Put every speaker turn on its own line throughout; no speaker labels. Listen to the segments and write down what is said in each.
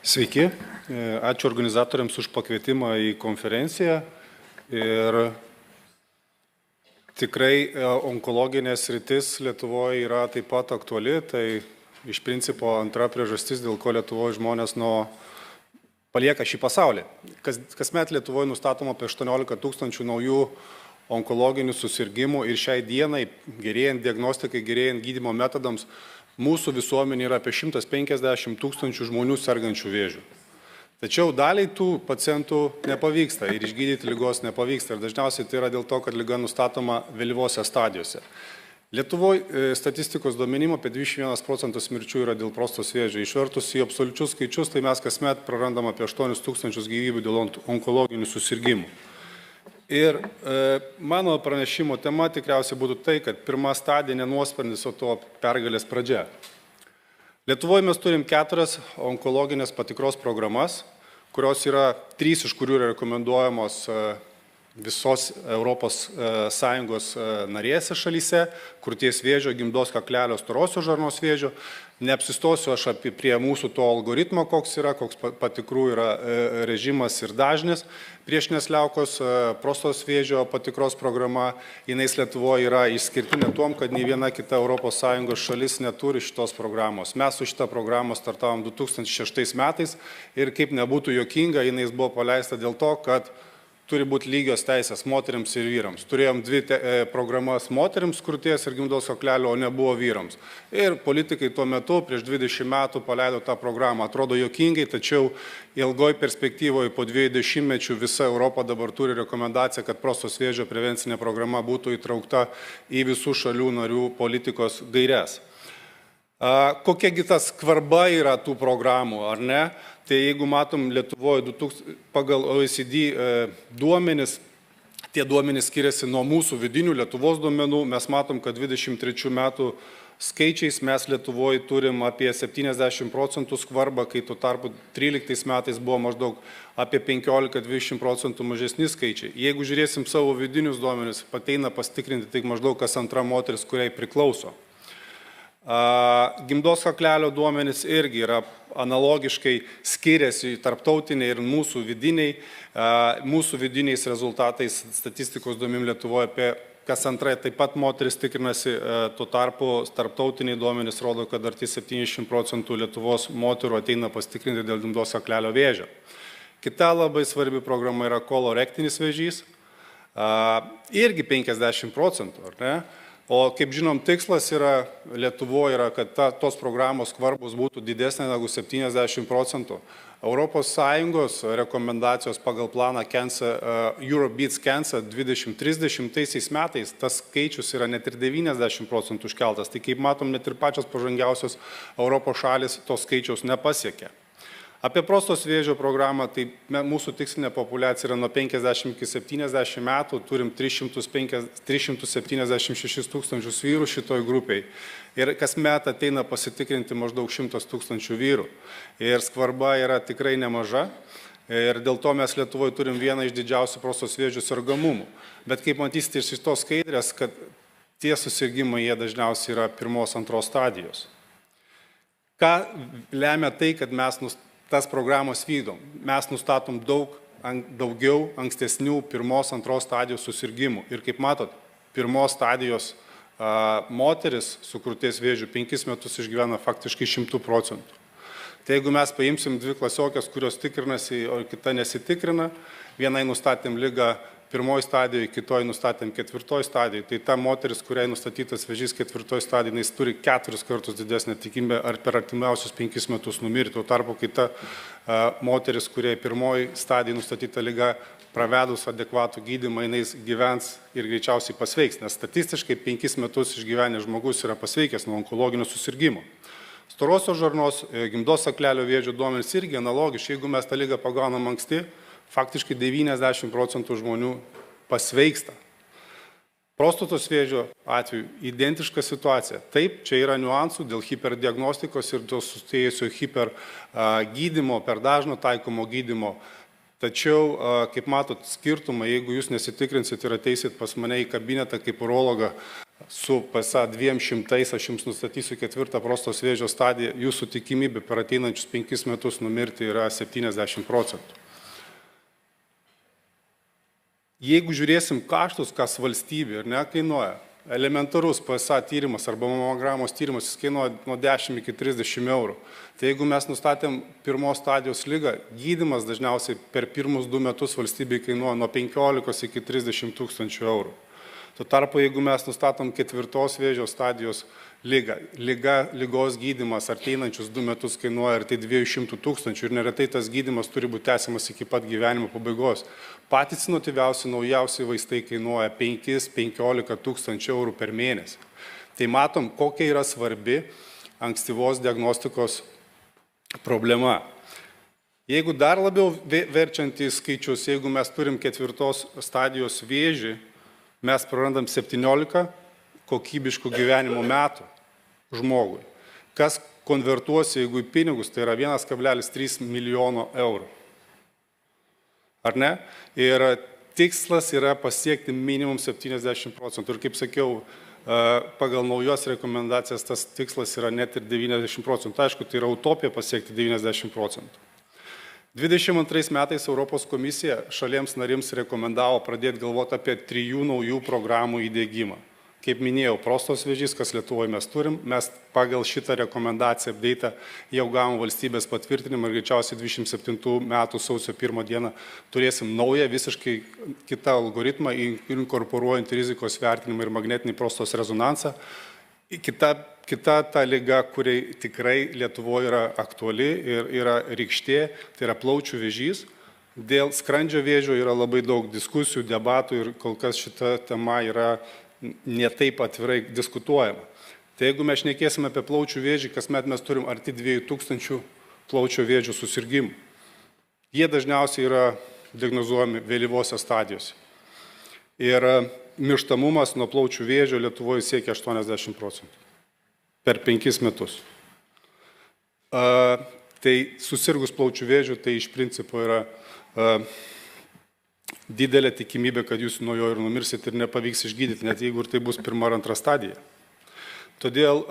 Sveiki, ačiū organizatoriams už pakvietimą į konferenciją ir tikrai onkologinė sritis Lietuvoje yra taip pat aktuali, tai iš principo antra priežastis, dėl ko Lietuvoje žmonės palieka šį pasaulį. Kasmet Lietuvoje nustatoma apie 18 000 naujų onkologinių susirgymų ir šiai dienai, gerėjant diagnostikai, gerėjant gydymo metodams, mūsų visuomenė yra apie 150 000 žmonių sergančių vėžių. Tačiau daliai tų pacientų nepavyksta ir išgydyti ligos nepavyksta. Ir dažniausiai tai yra dėl to, kad liga nustatoma vėlyvose stadijose. Lietuvoje statistikos duomenim apie 21% mirčių yra dėl prostos vėžio. Išvertus į absoliučius skaičius, tai mes kasmet prarandam apie 8 000 gyvybių dėl onkologinių susirgymų. Ir mano pranešimo tema tikriausiai būtų tai, kad pirma stadija nenuosprendis, o to pergalės pradžia. Lietuvoje mes turim 4 onkologinės patikros programas, kurios yra 3 iš kurių yra rekomenduojamos visos Europos Sąjungos narėse šalyse, krūties vėžio, gimdos kaklelio, storosios žarnos vėžio. Neapsistosiu aš prie mūsų to algoritmo, koks patikrų yra režimas ir dažnis. Priešinės liaukos prostos vėžio patikros programa, jinais Lietuvoje yra išskirtinė tuom, kad nei viena kita Europos Sąjungos šalis neturi šitos programos. Mes su šitą programą startavom 2006 metais ir kaip nebūtų juokinga, jinais buvo paleista dėl to, kad turi būti lygios teisės moteriams ir vyrams. Turėjom 2 programas moteriams krūties ir gimdos kaklelio, o nebuvo vyrams. Ir politikai tuo metu, prieš 20 metų, paleido tą programą. Atrodo juokingai, tačiau ilgoj perspektyvoje po 20 metų visa Europa dabar turi rekomendaciją, kad prostos vėžio prevencinė programa būtų įtraukta į visų šalių narių politikos gaires. Kokiagi ta skvarba yra tų programų, ar ne? Tai jeigu matom Lietuvoje pagal OECD duomenis, tie duomenys skiriasi nuo mūsų vidinių Lietuvos duomenų, mes matom, kad 23 metų skaičiais mes Lietuvoje turim apie 70% skvarbą, kai tuo tarpu 13 metais buvo maždaug apie 15-20% mažesni skaičiai. Jeigu žiūrėsim savo vidinius duomenis, ateina pasitikrinti tik maždaug kas antra moteris, kuriai priklauso. Gimdos kaklelio duomenys irgi yra analogiškai skiriasi tarptautiniai ir mūsų vidiniai. Mūsų vidiniais rezultatais statistikos duomenim Lietuvoje apie kas antra taip pat moteris tikrinasi, tuo tarpu tarptautiniai duomenys rodo, kad arti 70% Lietuvos moterų ateina pasitikrinti dėl gimdos kaklelio vėžio. Kita labai svarbi programa yra kolorektinis vėžys, irgi 50%, ar ne? O kaip žinom, tikslas yra Lietuvoje, kad tos programos skvarbos būtų didesnė negu 70%. Europos Sąjungos rekomendacijos pagal planą Europe Beats Cancer 2030 metais tas skaičius yra net ir 90% užkeltas. Tai kaip matom, net ir pačios pažangiausios Europos šalis tos skaičiaus nepasiekė. Apie prostos vėžio programą, tai mūsų tikslinė populiacija yra nuo 50 iki 70 metų, turim 376 000 vyrų šitoj grupiai. Ir kasmet ateina pasitikrinti maždaug 100 000 vyrų. Ir skvarba yra tikrai nemaža. Ir dėl to mes Lietuvoje turim vieną iš didžiausių prostos vėžio sergamumų. Bet kaip matysite iš šitos skaidrės, kad tie susirgimai jie dažniausiai yra 1-2 stadijos. Ką lemia tai, kad mes tas programos vykdom? Mes nustatom daugiau ankstesnių 1-2 stadijos susirgymų. Ir kaip matot, 1 stadijos moteris su krūties vėžiu 5 metus išgyvena faktiškai 100%. Tai jeigu mes paimsim 2 klasiokės, kurios tikrinasi, o kita nesitikrina, vienai nustatėm ligą 1 stadijoje, kitoj nustatėm 4 stadijoje, tai ta moteris, kuriai nustatytas vėžys 4 stadijoje, jis turi 4 kartus didesnę tikimybę ar per artimiausius 5 metus numirti. Tuo tarpu, kai ta moteris, kuriai 1 stadijoje nustatyta liga, pravedus adekvatų gydymą, jinai gyvens ir greičiausiai pasveiks, nes statistiškai 5 metus išgyvenęs žmogus yra pasveikęs nuo onkologinio susirgymo. Storosios žarnos, gimdos kaklelio vėžio duomenys irgi analogiški. Jeigu mes tą ligą pagaunam anksti, faktiškai 90% žmonių pasveiksta. Prostatos vėžio atveju identiška situacija. Taip, čia yra niuansų dėl hiperdiagnostikos ir dėl susijusio hipergydymo, per dažno taikomo gydymo. Tačiau, kaip matot, skirtumą, jeigu jūs nesitikrinsit ir ateisit pas mane į kabinetą kaip urologą, su PSA 200, aš jums nustatysiu 4 prostos vėžio stadiją, jūsų tikimybė per ateinančius 5 metus numirti yra 70%. Jeigu žiūrėsim kaštus, kas valstybė ir nekainuoja, elementarus PSA tyrimas arba mamogramos tyrimas, jis kainuoja nuo 10 iki 30 eurų. Tai jeigu mes nustatėm pirmos stadijos ligą, gydymas dažniausiai per pirmus 2 metus valstybei kainuoja nuo 15 iki 30 tūkstančių eurų. Tuo tarpu, jeigu mes nustatom 4 vėžio stadijos ligą, ligos gydymas ateinančius 2 metus kainuoja ir tai 200 tūkstančių ir neretai tas gydymas turi būti tęsiamas iki pat gyvenimo pabaigos. Patys inovatyviausi, naujausi vaistai kainuoja 5-15 tūkstančių eurų per mėnesį. Tai matom, kokia yra svarbi ankstyvos diagnostikos problema. Jeigu dar labiau verčiant į skaičius, jeigu mes turim 4 stadijos vėžį, mes prarandam 17 kokybiškų gyvenimo metų žmogui. Kas konvertuosi, jeigu į pinigus, tai yra 1,3 milijono eurų. Ar ne? Ir tikslas yra pasiekti minimum 70%. Ir kaip sakiau, pagal naujos rekomendacijas tas tikslas yra net ir 90%. Aišku, tai yra utopija pasiekti 90%. 22 metais Europos komisija šalims narims rekomendavo pradėti galvoti apie 3 naujų programų įdiegimą. Kaip minėjau, prostos vėžys, kas Lietuvoje mes turim, mes pagal šitą rekomendaciją update jau gavom valstybės patvirtinimą ir greičiausiai 27 metų sausio 1 dieną turėsim naują, visiškai kitą algoritmą, inkorporuojant rizikos vertinimą ir magnetinį prostos rezonansą. Kita ta liga, kuri tikrai Lietuvoje yra aktuali ir yra rykštė, tai yra plaučių vėžys. Dėl skrandžio vėžio yra labai daug diskusijų, debatų ir kol kas šita tema yra netaip atvirai diskutuojama. Tai jeigu mes šnekėsime apie plaučių vėžį, kasmet mes turim arti 2000 plaučių vėžių susirgymų. Jie dažniausiai yra diagnozuojami vėlyvose stadijose. Ir mirštamumas nuo plaučių vėžio Lietuvoje siekia 80% per 5 metus. Tai susirgus plaučių vėžių, tai iš principo yra didelė tikimybė, kad jūs nuo jo ir numirsit ir nepavyks išgydyti, net jeigu ir tai bus 1 ar 2 stadija. Todėl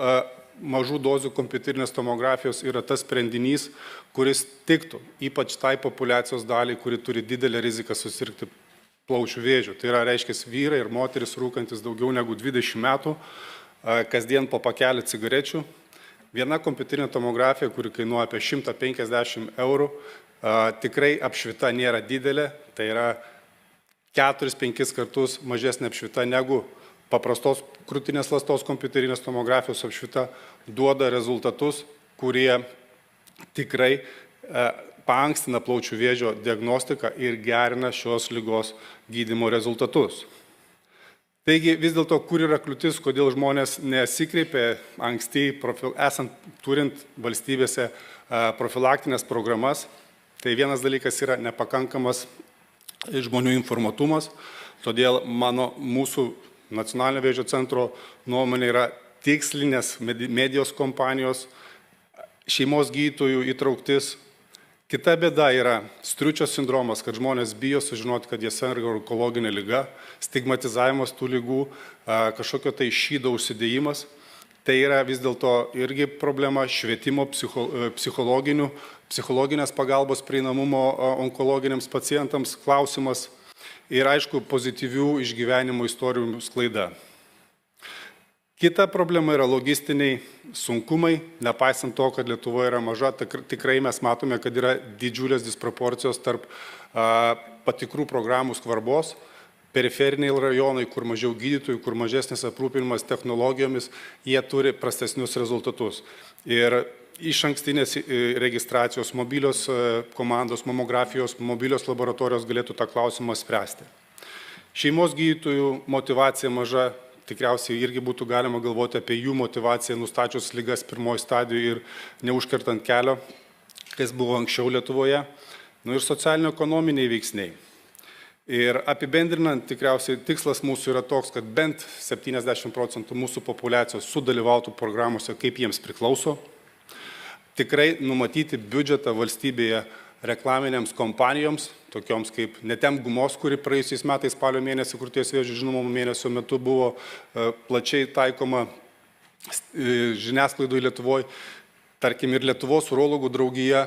mažų dozių kompiuterinės tomografijos yra tas sprendinys, kuris tiktų ypač tai populiacijos daliai, kuri turi didelę riziką susirgti plaučių vėžių. Tai yra, reiškia, vyrai ir moteris rūkantis daugiau negu 20 metų, kasdien po pakelį cigarečių. Viena kompiuterinė tomografija, kuri kainuoja apie 150 eurų, tikrai apšvita nėra didelė, tai yra 4-5 kartus mažesnė apšvita negu paprastos krūtinės ląstos kompiuterinės tomografijos apšvita, duoda rezultatus, kurie tikrai paankstina plaučių vėžio diagnostiką ir gerina šios ligos gydymo rezultatus. Taigi vis dėlto, kur yra kliūtis, kodėl žmonės nesikreipia anksti, esant turint valstybėse profilaktinės programas, tai vienas dalykas yra nepakankamas žmonių informatumas, todėl mūsų Nacionalinio vėžio centro nuomonė yra tikslinės medijos kompanijos, šeimos gydytojų įtrauktis. Kita bėda yra striučio sindromas, kad žmonės bijo sužinoti, kad jie serga onkologinė liga, stigmatizavimas tų ligų, kažkokio tai šydo užsidėjimas. Tai yra vis dėlto irgi problema švietimo psichologinės pagalbos prieinamumo onkologiniams pacientams klausimas ir, aišku, pozityvių išgyvenimo istorijų sklaida. Kita problema yra logistiniai sunkumai, nepaisant to, kad Lietuvoje yra maža, tikrai mes matome, kad yra didžiulės disproporcijos tarp patikrų programų skvarbos. Periferiniai rajonai, kur mažiau gydytojų, kur mažesnis aprūpinimas technologijomis, jie turi prastesnius rezultatus. Ir išankstinės registracijos, mobilios komandos, mamografijos, mobilios laboratorijos galėtų tą klausimą spręsti. Šeimos gydytojų motyvacija maža, tikriausiai irgi būtų galima galvoti apie jų motyvaciją nustačius ligas 1 stadijoje ir neužkertant kelio, kas buvo anksčiau Lietuvoje. Ir socialinio-ekonominiai veiksniai. Ir apibendrinant, tikriausiai tikslas mūsų yra toks, kad bent 70% mūsų populiacijos sudalyvautų programuose, kaip jiems priklauso. Tikrai numatyti biudžetą valstybėje reklaminėms kompanijoms, tokioms kaip Netem gumos, kuri praėjusiais metais spalio mėnesį krūties vėžio žinomo mėnesio metu buvo plačiai taikoma žiniasklaidoje Lietuvoje. Tarkim, ir Lietuvos urologų draugija,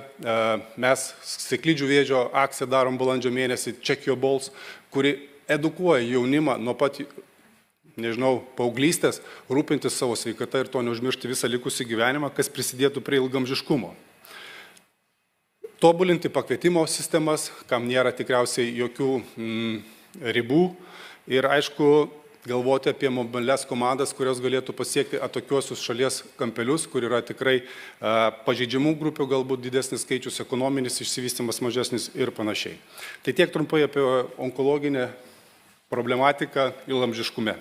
mes sėklidžių vėžio akciją darom balandžio mėnesį, Check Your Balls, kuri edukuoja jaunimą nuo pat, paauglystės, rūpintis savo sveikata ir to neužmiršti visą likusį gyvenimą, kas prisidėtų prie ilgamžiškumo. Tobulinti pakvietimo sistemas, kam nėra tikriausiai jokių ribų ir aišku, galvoti apie mobilias komandas, kurios galėtų pasiekti atokiuosius šalies kampelius, kur yra tikrai pažeidžiamų grupių, galbūt didesnis skaičius, ekonominis išsivystymas mažesnis ir panašiai. Tai tiek trumpai apie onkologinę problematiką ilgamžiškume.